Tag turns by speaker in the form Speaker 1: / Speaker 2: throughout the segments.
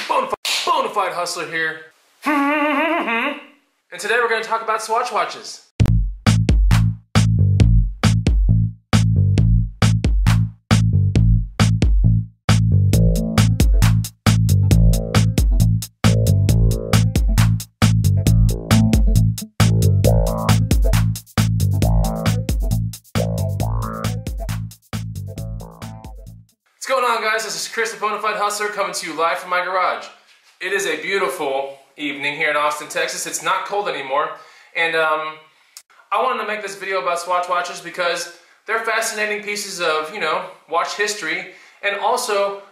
Speaker 1: Bonafide Hustler here. And today we're going to talk about Swatch watches. What's going on, guys? This is Chris, the Bonafide Hustler, coming to you live from my garage. It is a beautiful evening here in Austin, Texas. It's not cold anymore, and I wanted to make this video about Swatch watches because they're fascinating pieces of, watch history, and also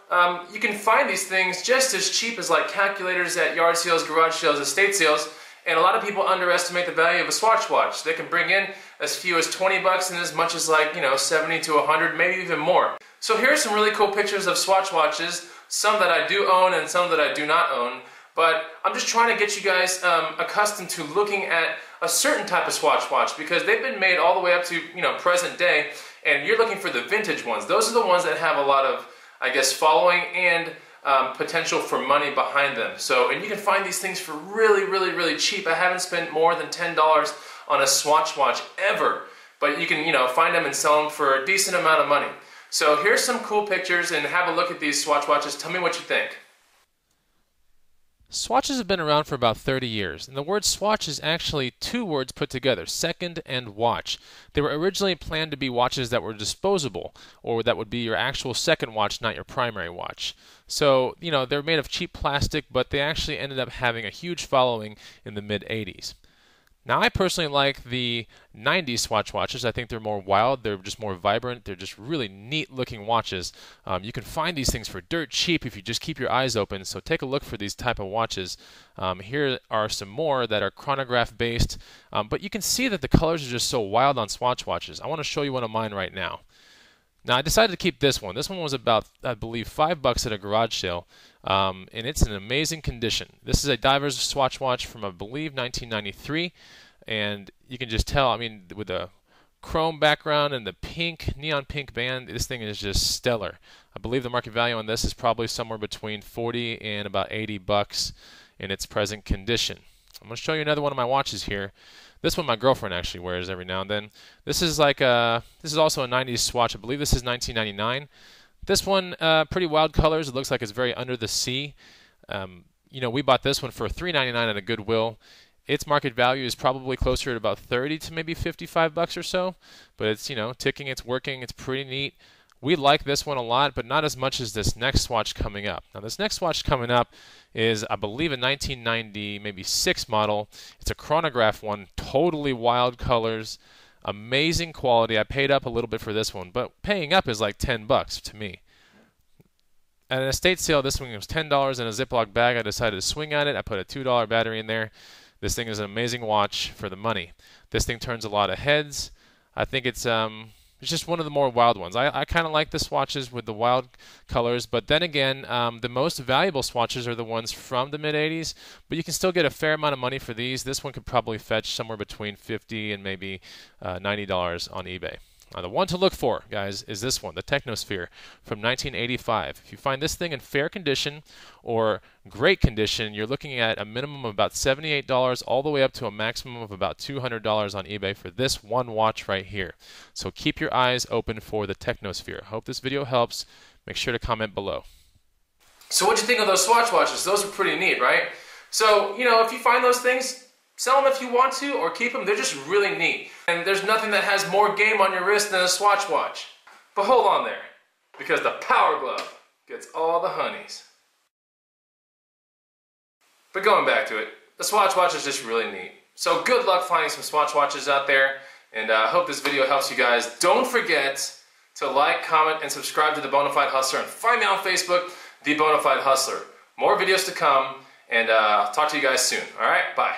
Speaker 1: you can find these things just as cheap as like calculators at yard sales, garage sales, estate sales, and a lot of people underestimate the value of a Swatch watch. They can bring in as few as 20 bucks and as much as like, 70 to 100, maybe even more. So here are some really cool pictures of Swatch watches, some that I do own and some that I do not own. But I'm just trying to get you guys accustomed to looking at a certain type of Swatch watch because they've been made all the way up to present day, and you're looking for the vintage ones. Those are the ones that have a lot of, I guess, following and potential for money behind them. So, and you can find these things for really, really, really cheap. I haven't spent more than $10 on a Swatch watch ever, but you can find them and sell them for a decent amount of money. So here's some cool pictures, and have a look at these Swatch watches. Tell me what you think.
Speaker 2: Swatches have been around for about 30 years, and the word swatch is actually two words put together, second and watch. They were originally planned to be watches that were disposable, or that would be your actual second watch, not your primary watch. So, they're made of cheap plastic, but they actually ended up having a huge following in the mid-'80s. Now, I personally like the 90s Swatch watches. I think they're more wild, they're just more vibrant, they're just really neat looking watches. You can find these things for dirt cheap if you just keep your eyes open, so take a look for these type of watches. Here are some more that are chronograph based, but you can see that the colors are just so wild on Swatch watches. I want to show you one of mine right now. Now, I decided to keep this one. This one was about, I believe, $5 at a garage sale, and it's in amazing condition. This is a diver's Swatch watch from, I believe, 1993, and you can just tell, with the chrome background and the neon pink band, this thing is just stellar. I believe the market value on this is probably somewhere between 40 and about $80 in its present condition. I'm going to show you another one of my watches here. This one my girlfriend actually wears every now and then. This is also a 90s Swatch. I believe this is 1999. This one, pretty wild colors. It looks like it's very under the sea. We bought this one for $3.99 at a Goodwill. Its market value is probably closer to about 30 to maybe $55 or so. But it's, ticking, it's working, it's pretty neat. We like this one a lot, but not as much as this next Swatch coming up. Now, this next Swatch coming up is, I believe, a 1990, maybe 6 model. It's a chronograph one, totally wild colors, amazing quality. I paid up a little bit for this one, but paying up is like $10 to me. At an estate sale, this one was $10 in a Ziploc bag. I decided to swing at it. I put a $2 battery in there. This thing is an amazing watch for the money. This thing turns a lot of heads. I think it's just one of the more wild ones. I kind of like the Swatches with the wild colors, but then again, the most valuable Swatches are the ones from the mid-'80s, but you can still get a fair amount of money for these. This one could probably fetch somewhere between $50 and maybe $90 on eBay. Now, the one to look for, guys, is this one, the Technosphere from 1985. If you find this thing in fair condition or great condition, you're looking at a minimum of about $78 all the way up to a maximum of about $200 on eBay for this one watch right here. So keep your eyes open for the Technosphere. Hope this video helps. Make sure to comment below.
Speaker 1: So what'd you think of those Swatch watches? Those are pretty neat, right? So, if you find those things, sell them if you want to, or keep them. They're just really neat. And there's nothing that has more game on your wrist than a Swatch watch. But hold on there, because the Power Glove gets all the honeys. But going back to it, the Swatch watch is just really neat. So good luck finding some Swatch watches out there, and I hope this video helps you guys. Don't forget to like, comment, and subscribe to The Bonafide Hustler, and find me on Facebook, The Bonafide Hustler. More videos to come, and I'll talk to you guys soon. All right, bye.